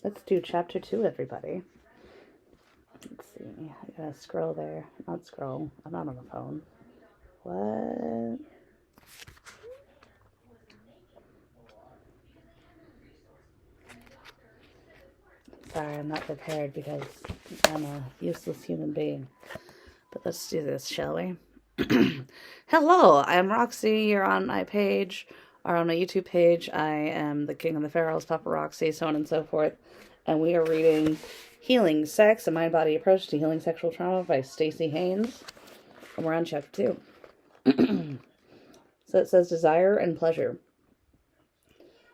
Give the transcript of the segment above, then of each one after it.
Let's do chapter 2, everybody. Let's see. I gotta scroll there. Not scroll. I'm not on the phone. What? Sorry, I'm not prepared because I'm a useless human being. But let's do this, shall we? Hello, I'm Roxy. You're on my page, or on my YouTube page. I am the King of the Pharaohs, Papa Roxy, so on and so forth. And we are reading Healing Sex, A Mind-Body Approach to Healing Sexual Trauma by Stacey Haynes. And we're on chapter 2. So it says desire and pleasure.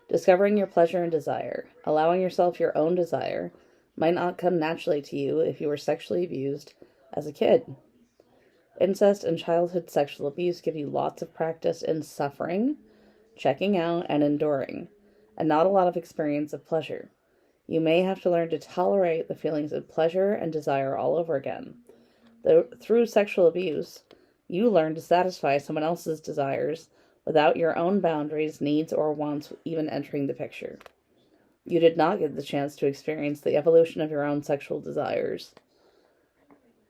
Discovering your pleasure and desire, allowing yourself your own desire, might not come naturally to you if you were sexually abused as a kid. Incest and childhood sexual abuse give you lots of practice in suffering, checking out, and enduring, and not a lot of experience of pleasure. You may have to learn to tolerate the feelings of pleasure and desire all over again. Through sexual abuse, you learn to satisfy someone else's desires without your own boundaries, needs, or wants even entering the picture. You did not get the chance to experience the evolution of your own sexual desires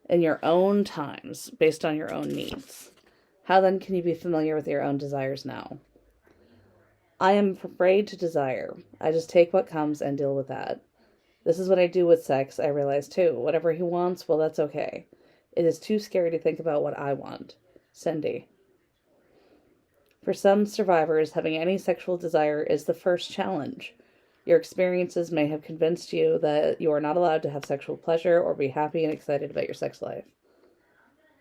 in your own times, based on your own needs. How then can you be familiar with your own desires now? I am afraid to desire. I just take what comes and deal with that. This is what I do with sex, I realize too. Whatever he wants, well, that's okay. It is too scary to think about what I want. Cindy. For some survivors, having any sexual desire is the first challenge. Your experiences may have convinced you that you are not allowed to have sexual pleasure or be happy and excited about your sex life.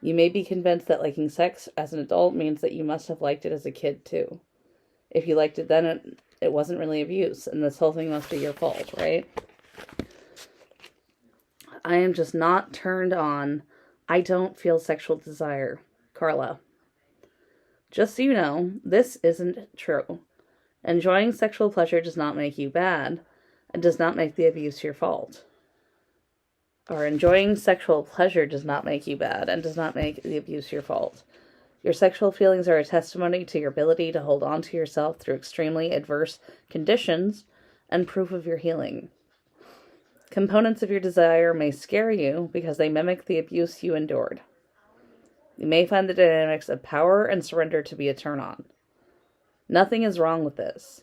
You may be convinced that liking sex as an adult means that you must have liked it as a kid too. If you liked it then, it wasn't really abuse, and this whole thing must be your fault, right? I am just not turned on. I don't feel sexual desire. Carla. Just so you know, this isn't true. Enjoying sexual pleasure does not make you bad, and does not make the abuse your fault. Or enjoying sexual pleasure does not make you bad, and does not make the abuse your fault. Your sexual feelings are a testimony to your ability to hold on to yourself through extremely adverse conditions, and proof of your healing. Components of your desire may scare you because they mimic the abuse you endured. You may find the dynamics of power and surrender to be a turn-on. Nothing is wrong with this.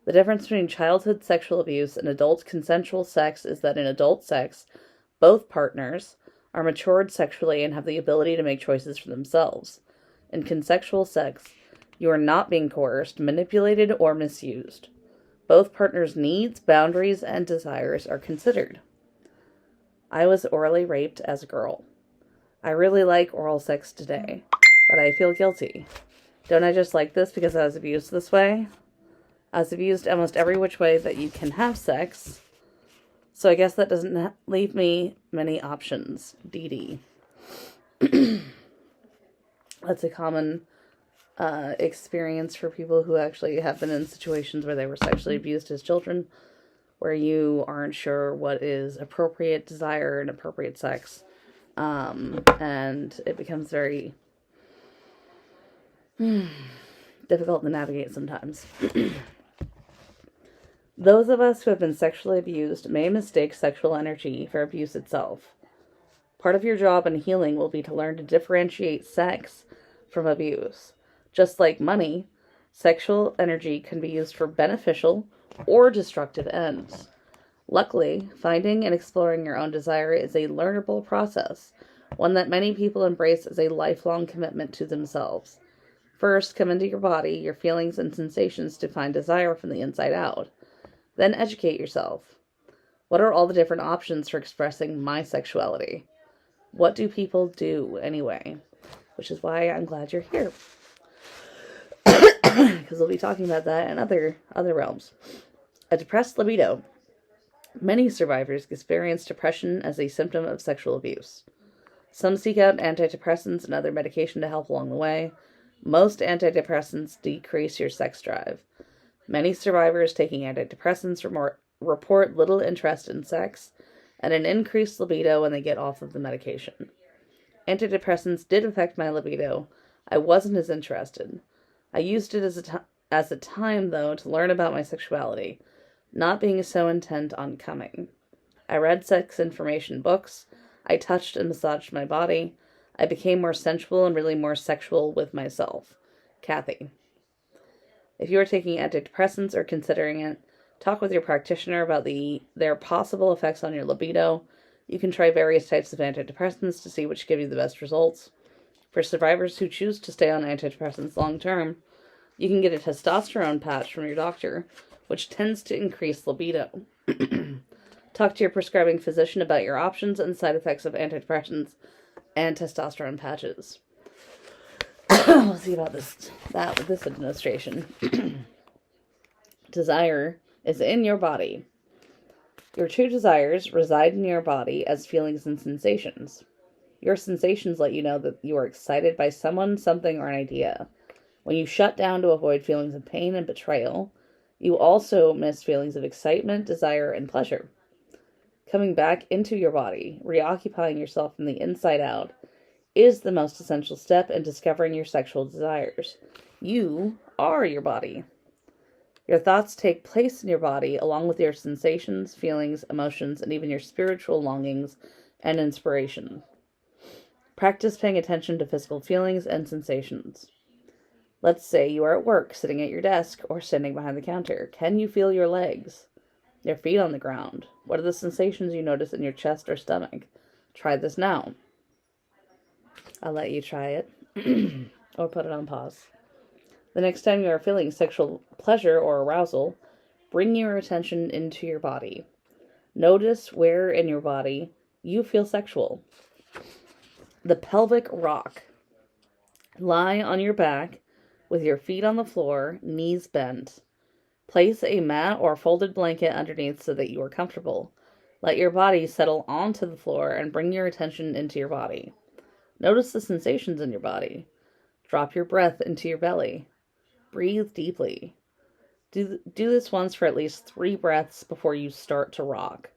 The difference between childhood sexual abuse and adult consensual sex is that in adult sex, both partners are matured sexually and have the ability to make choices for themselves. In consensual sex, you are not being coerced, manipulated, or misused. Both partners' needs, boundaries, and desires are considered. I was orally raped as a girl. I really like oral sex today, but I feel guilty. Don't I just like this because I was abused this way? I was abused almost every which way that you can have sex, so I guess that doesn't leave me many options. Dee Dee. That's a common experience for people who actually have been in situations where they were sexually abused as children, where you aren't sure what is appropriate desire and appropriate sex. And it becomes very difficult to navigate sometimes. Those of us who have been sexually abused may mistake sexual energy for abuse itself. Part of your job in healing will be to learn to differentiate sex from abuse. Just like money, sexual energy can be used for beneficial or destructive ends. Luckily, finding and exploring your own desire is a learnable process, one that many people embrace as a lifelong commitment to themselves. First, come into your body, your feelings and sensations to find desire from the inside out. Then educate yourself. What are all the different options for expressing my sexuality? What do people do anyway? Which is why I'm glad you're here. Because we'll be talking about that in other realms. A depressed libido. Many survivors experience depression as a symptom of sexual abuse. Some seek out antidepressants and other medication to help along the way. Most antidepressants decrease your sex drive. Many survivors taking antidepressants report little interest in sex and an increased libido when they get off of the medication. Antidepressants did affect my libido. I wasn't as interested. I used it as a time, though, to learn about my sexuality. not being so intent on coming. I read sex information books. I touched and massaged my body. I became more sensual and really more sexual with myself. Kathy. If you are taking antidepressants or considering it, talk with your practitioner about their possible effects on your libido. You can try various types of antidepressants to see which give you the best results. For survivors who choose to stay on antidepressants long term, you can get a testosterone patch from your doctor, which tends to increase libido. Talk to your prescribing physician about your options and side effects of antidepressants and testosterone patches. We'll see about this administration. Desire is in your body. Your true desires reside in your body as feelings and sensations. Your sensations let you know that you are excited by someone, something, or an idea. When you shut down to avoid feelings of pain and betrayal, you also miss feelings of excitement, desire, and pleasure. Coming back into your body, reoccupying yourself from the inside out, is the most essential step in discovering your sexual desires. You are your body. Your thoughts take place in your body along with your sensations, feelings, emotions, and even your spiritual longings and inspiration. Practice paying attention to physical feelings and sensations. Let's say you are at work, sitting at your desk, or standing behind the counter. Can you feel your legs? Your feet on the ground? What are the sensations you notice in your chest or stomach? Try this now. I'll let you try it, or put it on pause. The next time you are feeling sexual pleasure or arousal, bring your attention into your body. Notice where in your body you feel sexual. The pelvic rock. Lie on your back with your feet on the floor, knees bent. Place a mat or folded blanket underneath so that you are comfortable. Let your body settle onto the floor and bring your attention into your body. Notice the sensations in your body. Drop your breath into your belly. Breathe deeply. Do this once for at least 3 breaths before you start to rock.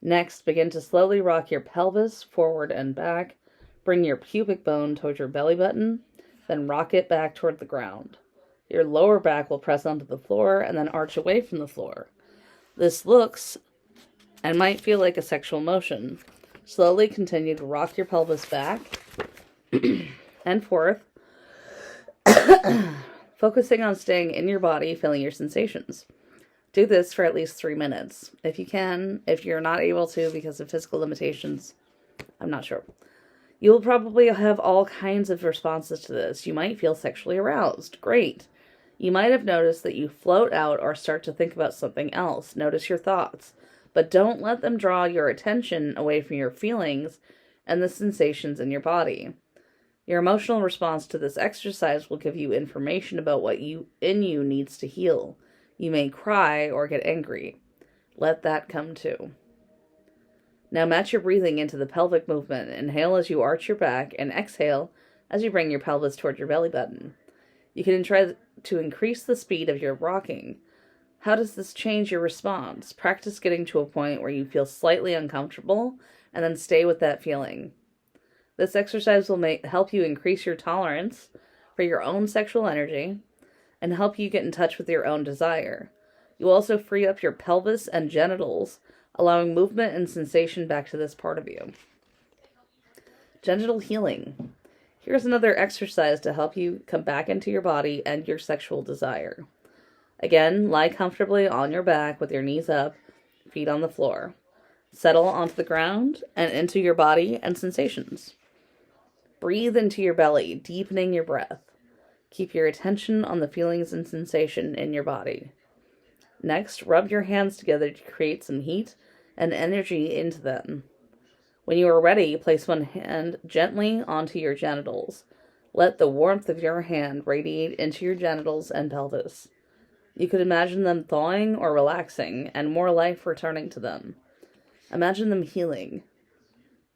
Next, begin to slowly rock your pelvis forward and back. Bring your pubic bone toward your belly button, then rock it back toward the ground. Your lower back will press onto the floor and then arch away from the floor. This looks and might feel like a sexual motion. Slowly continue to rock your pelvis back and forth, focusing on staying in your body, feeling your sensations. Do this for at least 3 minutes. If you can, if you're not able to because of physical limitations, I'm not sure. You will probably have all kinds of responses to this. You might feel sexually aroused. Great. You might have noticed that you float out or start to think about something else. Notice your thoughts. But don't let them draw your attention away from your feelings and the sensations in your body. Your emotional response to this exercise will give you information about what in you needs to heal. You may cry or get angry. Let that come too. Now match your breathing into the pelvic movement. Inhale as you arch your back and exhale as you bring your pelvis toward your belly button. You can try to increase the speed of your rocking. How does this change your response? Practice getting to a point where you feel slightly uncomfortable and then stay with that feeling. This exercise will help you increase your tolerance for your own sexual energy and help you get in touch with your own desire. You will also free up your pelvis and genitals, allowing movement and sensation back to this part of you. Genital healing. Here's another exercise to help you come back into your body and your sexual desire. Again, lie comfortably on your back with your knees up, feet on the floor. Settle onto the ground and into your body and sensations. Breathe into your belly, deepening your breath. Keep your attention on the feelings and sensation in your body. Next, rub your hands together to create some heat and energy into them. When you are ready, place one hand gently onto your genitals. Let the warmth of your hand radiate into your genitals and pelvis. You could imagine them thawing or relaxing, and more life returning to them. Imagine them healing.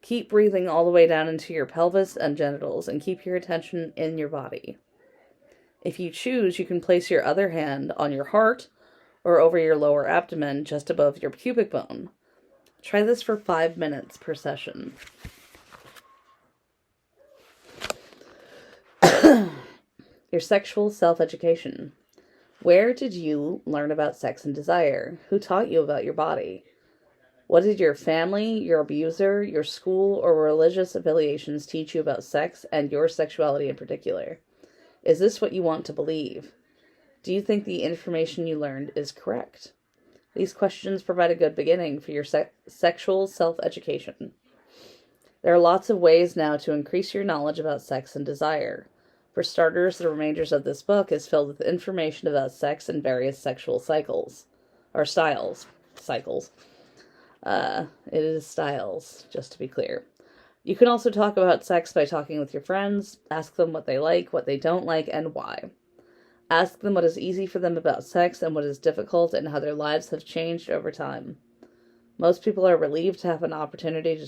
Keep breathing all the way down into your pelvis and genitals, and keep your attention in your body. If you choose, you can place your other hand on your heart or over your lower abdomen just above your pubic bone. Try this for 5 minutes per session. Your sexual self-education. Where did you learn about sex and desire? Who taught you about your body? What did your family, your abuser, your school, or religious affiliations teach you about sex and your sexuality in particular? Is this what you want to believe? Do you think the information you learned is correct? These questions provide a good beginning for your sexual self-education. There are lots of ways now to increase your knowledge about sex and desire. For starters, the remainders of this book is filled with information about sex and various sexual cycles. Or styles. Cycles. It is styles, just to be clear. You can also talk about sex by talking with your friends. Ask them what they like, what they don't like, and why. Ask them what is easy for them about sex and what is difficult and how their lives have changed over time. Most people are relieved to have an opportunity to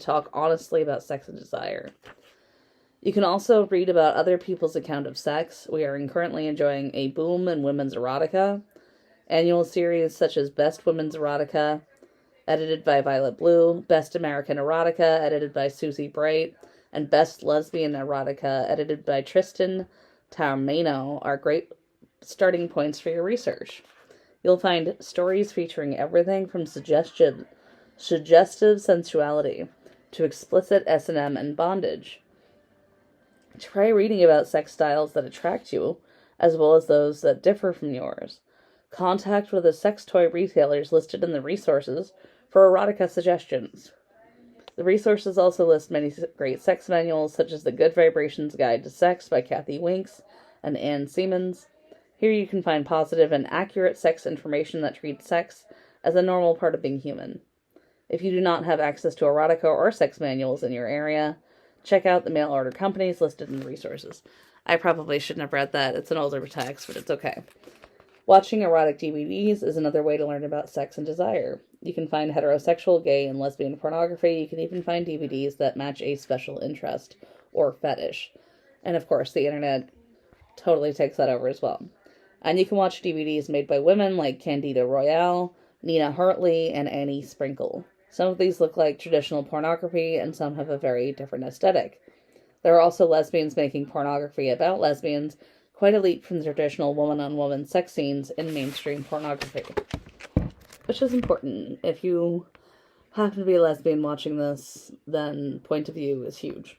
talk honestly about sex and desire. You can also read about other people's account of sex. We are currently enjoying a boom in women's erotica. Annual series such as Best Women's Erotica, edited by Violet Blue, Best American Erotica, edited by Susie Bright, and Best Lesbian Erotica, edited by Tristan Taormino, are great starting points for your research. You'll find stories featuring everything from suggestive sensuality to explicit S&M and bondage. Try reading about sex styles that attract you, as well as those that differ from yours. Contact with the sex toy retailers listed in the resources for erotica suggestions. The resources also list many great sex manuals, such as the Good Vibrations Guide to Sex by Kathy Winks and Ann Siemens. Here you can find positive and accurate sex information that treats sex as a normal part of being human. If you do not have access to erotica or sex manuals in your area, check out the mail order companies listed in the resources. I probably shouldn't have read that. It's an older text, but it's okay. Watching erotic DVDs is another way to learn about sex and desire. You can find heterosexual, gay, and lesbian pornography. You can even find DVDs that match a special interest or fetish. And of course, the internet totally takes that over as well. And you can watch DVDs made by women like Candida Royale, Nina Hartley, and Annie Sprinkle. Some of these look like traditional pornography, and some have a very different aesthetic. There are also lesbians making pornography about lesbians, quite a leap from the traditional woman-on-woman sex scenes in mainstream pornography. Which is important. If you happen to be a lesbian watching this, then point of view is huge.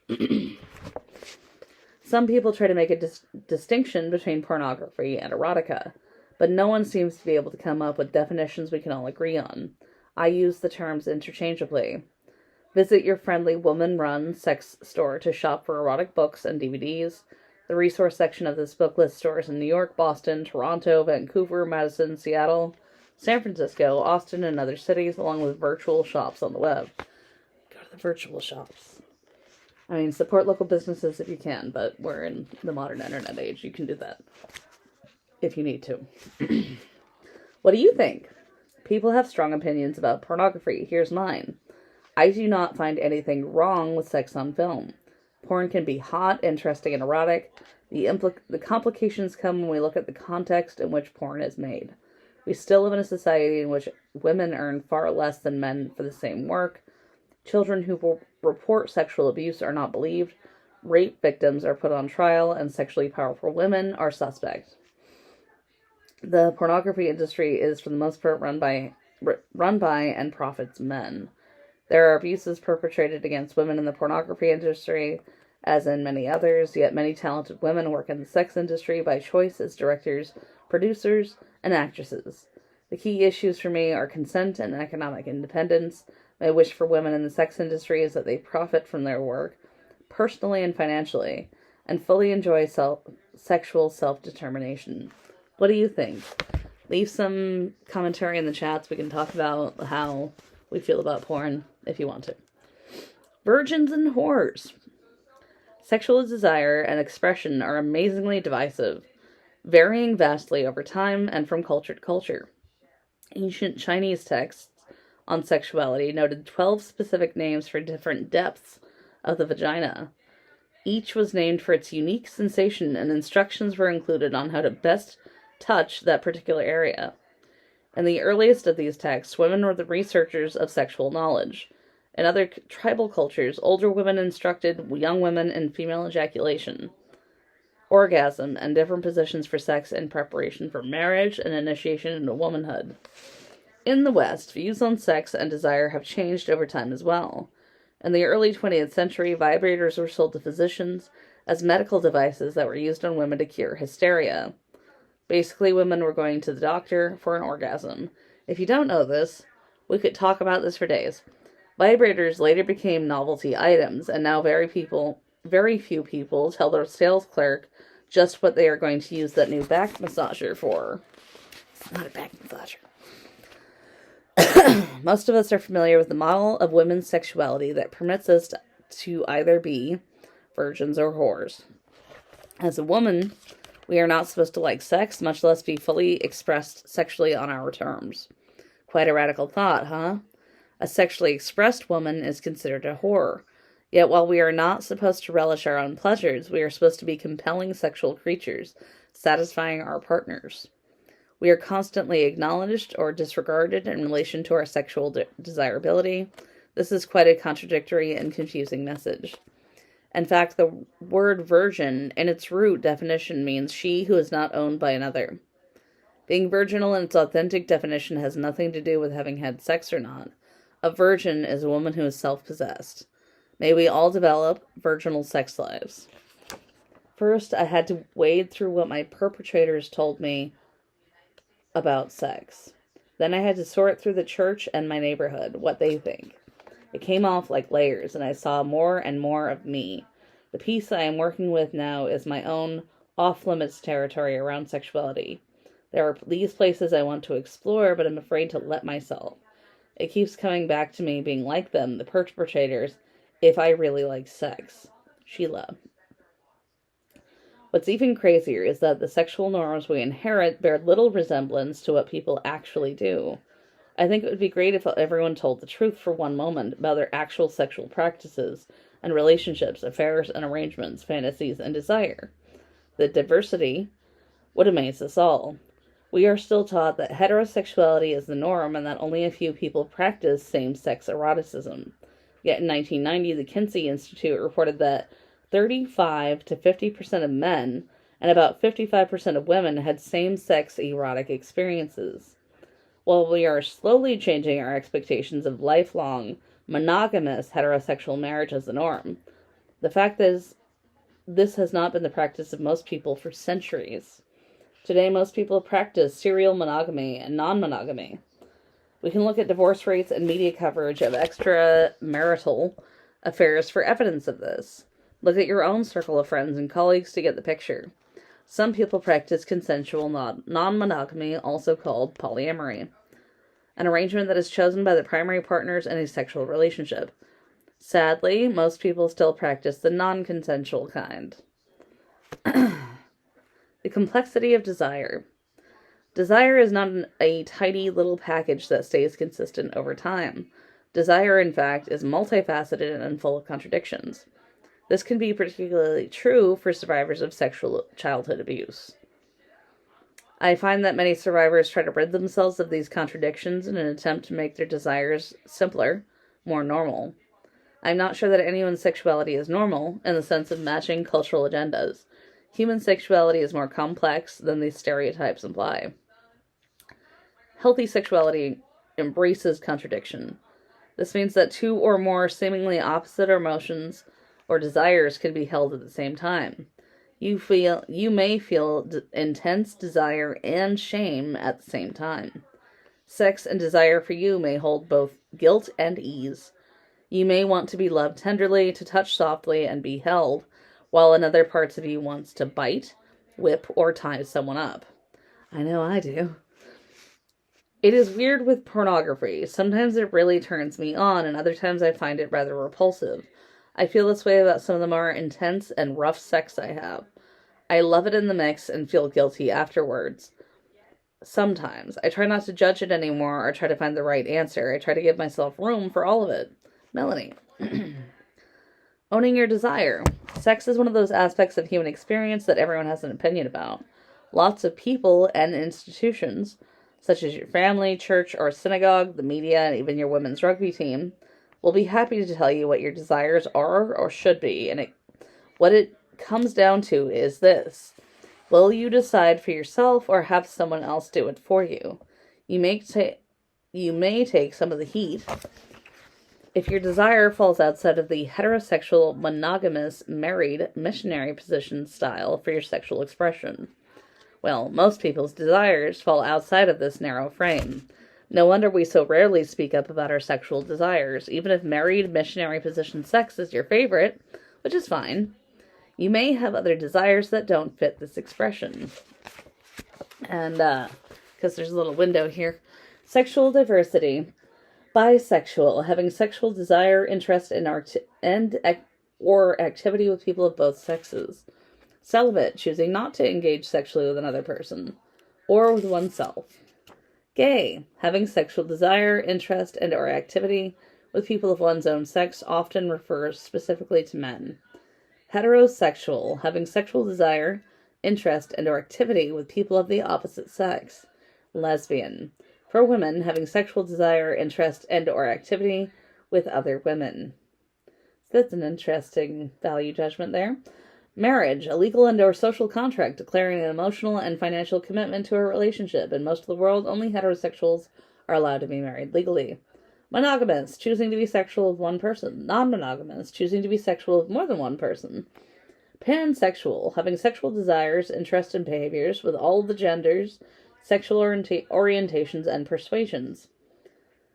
Some people try to make a distinction between pornography and erotica, but no one seems to be able to come up with definitions we can all agree on. I use the terms interchangeably. Visit your friendly woman-run sex store to shop for erotic books and DVDs. The resource section of this book lists stores in New York, Boston, Toronto, Vancouver, Madison, Seattle, San Francisco, Austin, and other cities, along with virtual shops on the web. Go to the virtual shops. I mean, support local businesses if you can, but we're in the modern internet age. You can do that if you need to. What do you think? People have strong opinions about pornography. Here's mine. I do not find anything wrong with sex on film. Porn can be hot, interesting, and erotic. The complications come when we look at the context in which porn is made. We still live in a society in which women earn far less than men for the same work. Children who report sexual abuse are not believed. Rape victims are put on trial, and sexually powerful women are suspect. The pornography industry is, for the most part, run by and profits men. There are abuses perpetrated against women in the pornography industry, as in many others, yet many talented women work in the sex industry by choice as directors, producers, and actresses. The key issues for me are consent and economic independence. My wish for women in the sex industry is that they profit from their work, personally and financially, and fully enjoy sexual self-determination. What do you think? Leave some commentary in the chats. We can talk about how we feel about porn if you want to. Virgins and whores. Sexual desire and expression are amazingly divisive, varying vastly over time and from culture to culture. Ancient Chinese texts on sexuality noted 12 specific names for different depths of the vagina. Each was named for its unique sensation, and instructions were included on how to best touch that particular area. In the earliest of these texts, women were the researchers of sexual knowledge. In other tribal cultures, older women instructed young women in female ejaculation. orgasm, and different positions for sex in preparation for marriage and initiation into womanhood. In the West, views on sex and desire have changed over time as well. In the early 20th century, vibrators were sold to physicians as medical devices that were used on women to cure hysteria. Basically, women were going to the doctor for an orgasm. If you don't know this, we could talk about this for days. Vibrators later became novelty items, and now very few people tell their sales clerk just what they are going to use that new back massager for. Not a back massager. Most of us are familiar with the model of women's sexuality that permits us to either be virgins or whores. As a woman, we are not supposed to like sex, much less be fully expressed sexually on our terms. Quite a radical thought, huh? A sexually expressed woman is considered a whore. Yet while we are not supposed to relish our own pleasures, we are supposed to be compelling sexual creatures, satisfying our partners. We are constantly acknowledged or disregarded in relation to our sexual desirability. This is quite a contradictory and confusing message. In fact, the word virgin, in its root definition, means she who is not owned by another. Being virginal in its authentic definition has nothing to do with having had sex or not. A virgin is a woman who is self-possessed. May we all develop virginal sex lives. First, I had to wade through what my perpetrators told me about sex. Then I had to sort through the church and my neighborhood, what they think. It came off like layers, and I saw more and more of me. The piece I am working with now is my own off-limits territory around sexuality. There are these places I want to explore, but I'm afraid to let myself. It keeps coming back to me being like them, the perpetrators, if I really like sex. Sheila. What's even crazier is that the sexual norms we inherit bear little resemblance to what people actually do. I think it would be great if everyone told the truth for one moment about their actual sexual practices and relationships, affairs and arrangements, fantasies and desire. The diversity would amaze us all. We are still taught that heterosexuality is the norm and that only a few people practice same-sex eroticism. Yet in 1990, the Kinsey Institute reported that 35 to 50% of men and about 55% of women had same-sex erotic experiences. While we are slowly changing our expectations of lifelong, monogamous heterosexual marriage as the norm, the fact is, this has not been the practice of most people for centuries. Today, most people practice serial monogamy and non-monogamy. We can look at divorce rates and media coverage of extramarital affairs for evidence of this. Look at your own circle of friends and colleagues to get the picture. Some people practice consensual non-monogamy, also called polyamory, an arrangement that is chosen by the primary partners in a sexual relationship. Sadly, most people still practice the non-consensual kind. The complexity of desire. Desire is not a tidy little package that stays consistent over time. Desire, in fact, is multifaceted and full of contradictions. This can be particularly true for survivors of sexual childhood abuse. I find that many survivors try to rid themselves of these contradictions in an attempt to make their desires simpler, more normal. I'm not sure that anyone's sexuality is normal in the sense of matching cultural agendas. Human sexuality is more complex than these stereotypes imply. Healthy sexuality embraces contradiction. This means that two or more seemingly opposite emotions or desires can be held at the same time. You may feel intense desire and shame at the same time. Sex and desire for you may hold both guilt and ease. You may want to be loved tenderly, to touch softly and be held, while another parts of you wants to bite, whip, or tie someone up. I know I do. It is weird with pornography. Sometimes it really turns me on, and other times I find it rather repulsive. I feel this way about some of the more intense and rough sex I have. I love it in the mix and feel guilty afterwards. Sometimes. I try not to judge it anymore or try to find the right answer. I try to give myself room for all of it. Melanie. Owning your desire. Sex is one of those aspects of human experience that everyone has an opinion about. Lots of people and institutions, such as your family, church, or synagogue, the media, and even your women's rugby team, will be happy to tell you what your desires are or should be, and what it comes down to is this. Will you decide for yourself or have someone else do it for you? You may take some of the heat if your desire falls outside of the heterosexual, monogamous, married, missionary position style for your sexual expression. Well, most people's desires fall outside of this narrow frame. No wonder we so rarely speak up about our sexual desires, even if married, missionary position sex is your favorite, which is fine. You may have other desires that don't fit this expression. And, because there's a little window here. Sexual diversity. Bisexual, having sexual desire, interest, or activity with people of both sexes. Celibate, choosing not to engage sexually with another person, or with oneself. Gay, having sexual desire, interest, or activity with people of one's own sex, often refers specifically to men. Heterosexual, having sexual desire, interest, or activity with people of the opposite sex. Lesbian, for women, having sexual desire, interest, or activity with other women. That's an interesting value judgment there. Marriage, a legal and/or social contract declaring an emotional and financial commitment to a relationship. In most of the world, only heterosexuals are allowed to be married legally. Monogamous, choosing to be sexual with one person. Non-monogamous, choosing to be sexual with more than one person. Pansexual, having sexual desires, interests, and behaviors with all the genders, sexual orientations, and persuasions.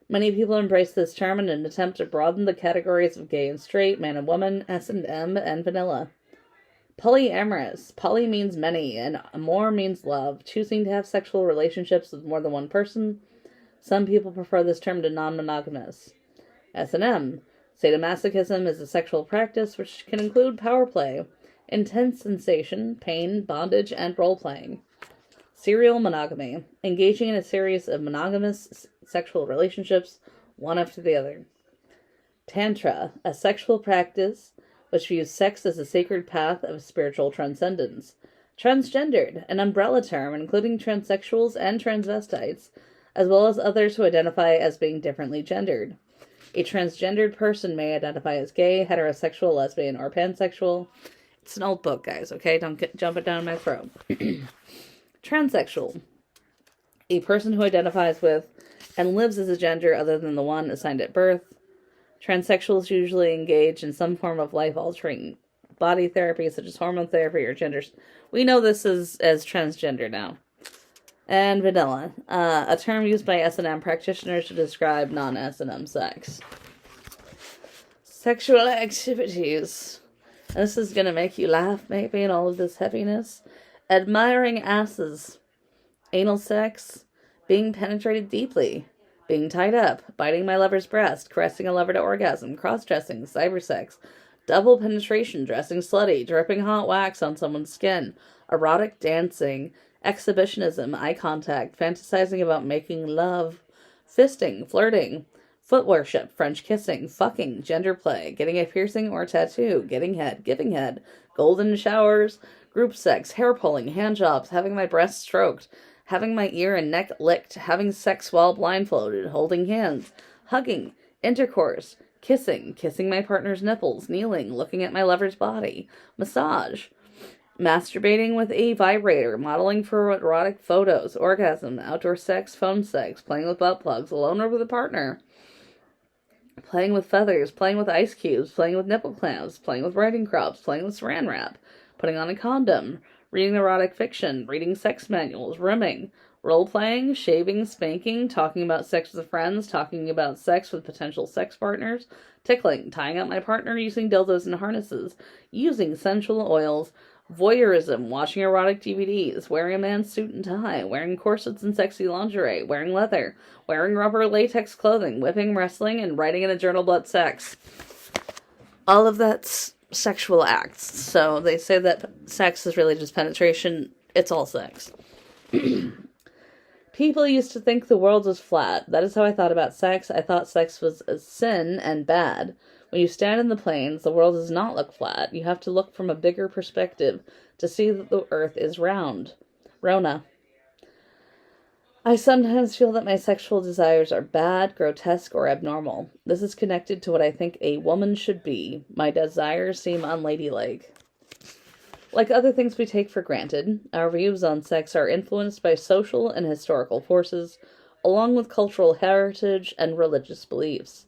Many people embrace this term in an attempt to broaden the categories of gay and straight, man and woman, S&M, and vanilla. Polyamorous. Poly means many, and amor means love, choosing to have sexual relationships with more than one person. Some people prefer this term to non-monogamous. S&M. Sadomasochism is a sexual practice which can include power play, intense sensation, pain, bondage, and role-playing. Serial monogamy. Engaging in a series of monogamous sexual relationships, one after the other. Tantra. A sexual practice which views sex as a sacred path of spiritual transcendence. Transgendered. An umbrella term including transsexuals and transvestites, as well as others who identify as being differently gendered. A transgendered person may identify as gay, heterosexual, lesbian, or pansexual. It's an old book, guys, okay? Don't jump it down my throat. Transsexual. A person who identifies with and lives as a gender other than the one assigned at birth. Transsexuals usually engage in some form of life-altering body therapy, such as hormone therapy or genders. We know this as transgender now. And vanilla, a term used by S&M practitioners to describe non-S&M sex. Sexual activities. This is going to make you laugh, maybe, in all of this heaviness. Admiring asses. Anal sex. Being penetrated deeply. Being tied up. Biting my lover's breast. Caressing a lover to orgasm. Cross-dressing. Cybersex. Double penetration. Dressing slutty. Dripping hot wax on someone's skin. Erotic dancing. Exhibitionism, eye contact, fantasizing about making love, fisting, flirting, foot worship, French kissing, fucking, gender play, getting a piercing or tattoo, getting head, giving head, golden showers, group sex, hair pulling, hand jobs, having my breast stroked, having my ear and neck licked, having sex while blindfolded, holding hands, hugging, intercourse, kissing my partner's nipples, kneeling, looking at my lover's body, massage, masturbating with a vibrator, modeling for erotic photos, orgasm, outdoor sex, phone sex, playing with butt plugs, alone or with a partner, playing with feathers, playing with ice cubes, playing with nipple clamps, playing with writing crops, playing with saran wrap, putting on a condom, reading erotic fiction, reading sex manuals, rimming, role-playing, shaving, spanking, talking about sex with friends, talking about sex with potential sex partners, tickling, tying up my partner using dildos and harnesses, using essential oils, voyeurism, watching erotic DVDs, wearing a man's suit and tie, wearing corsets and sexy lingerie, wearing leather, wearing rubber latex clothing, whipping, wrestling, and writing in a journal about sex. All of that's sexual acts. So they say that sex is really just penetration. It's all sex. People used to think the world was flat. That is how I thought about sex. I thought sex was a sin and bad. When you stand in the plains, the world does not look flat. You have to look from a bigger perspective to see that the earth is round. Rona. I sometimes feel that my sexual desires are bad, grotesque, or abnormal. This is connected to what I think a woman should be. My desires seem unladylike. Like other things we take for granted, our views on sex are influenced by social and historical forces, along with cultural heritage and religious beliefs.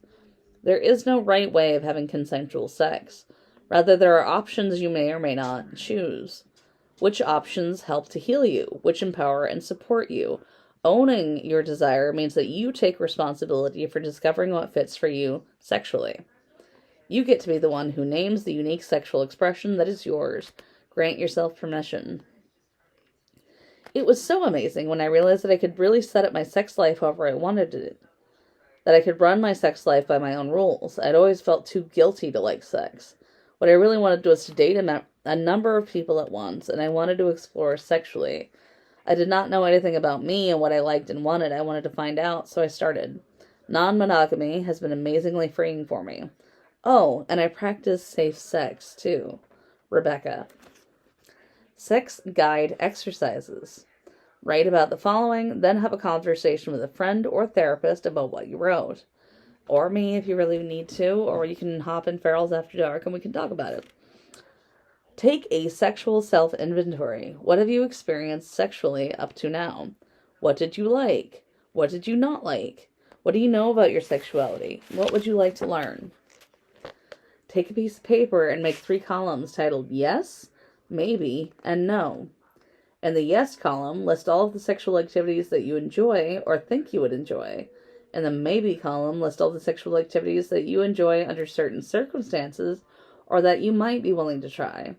There is no right way of having consensual sex. Rather, there are options you may or may not choose. Which options help to heal you, which empower and support you. Owning your desire means that you take responsibility for discovering what fits for you sexually. You get to be the one who names the unique sexual expression that is yours. Grant yourself permission. It was so amazing when I realized that I could really set up my sex life however I wanted it. That I could run my sex life by my own rules. I'd always felt too guilty to like sex. What I really wanted was to date a number of people at once, and I wanted to explore sexually. I did not know anything about me and what I liked and wanted. I wanted to find out, so I started. Non-monogamy has been amazingly freeing for me. Oh, and I practice safe sex, too. Rebecca. Sex guide exercises. Write about the following, then have a conversation with a friend or therapist about what you wrote. Or me if you really need to, or you can hop in Ferals After Dark and we can talk about it. Take a sexual self-inventory. What have you experienced sexually up to now? What did you like? What did you not like? What do you know about your sexuality? What would you like to learn? Take a piece of paper and make 3 columns titled Yes, Maybe, and No. In the Yes column, list all of the sexual activities that you enjoy or think you would enjoy. In the Maybe column, list all the sexual activities that you enjoy under certain circumstances or that you might be willing to try.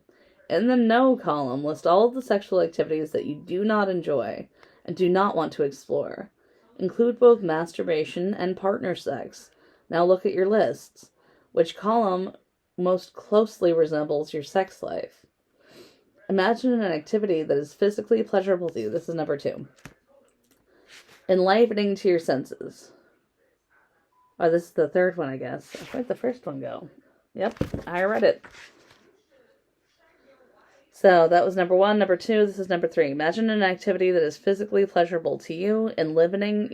In the No column, list all of the sexual activities that you do not enjoy and do not want to explore. Include both masturbation and partner sex. Now look at your lists. Which column most closely resembles your sex life? Imagine an activity that is physically pleasurable to you. This is number 2. Enlivening to your senses. Oh, this is the third one, I guess. Where'd the first one go? Yep, I read it. So that was number 1. Number 2, this is number 3. Imagine an activity that is physically pleasurable to you, enlivening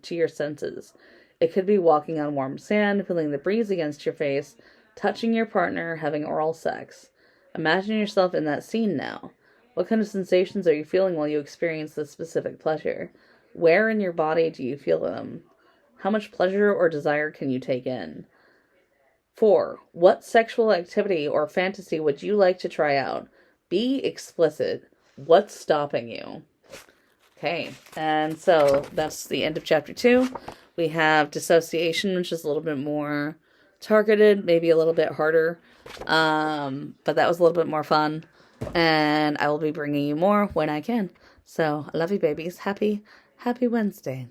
to your senses. It could be walking on warm sand, feeling the breeze against your face, touching your partner, having oral sex. Imagine yourself in that scene now. What kind of sensations are you feeling while you experience this specific pleasure? Where in your body do you feel them? How much pleasure or desire can you take in? 4. What sexual activity or fantasy would you like to try out? Be explicit. What's stopping you? Okay, and so that's the end of chapter 2. We have dissociation, which is a little bit more targeted, maybe a little bit harder, but that was a little bit more fun, and I will be bringing you more when I can. So I love you, babies. Happy Wednesday.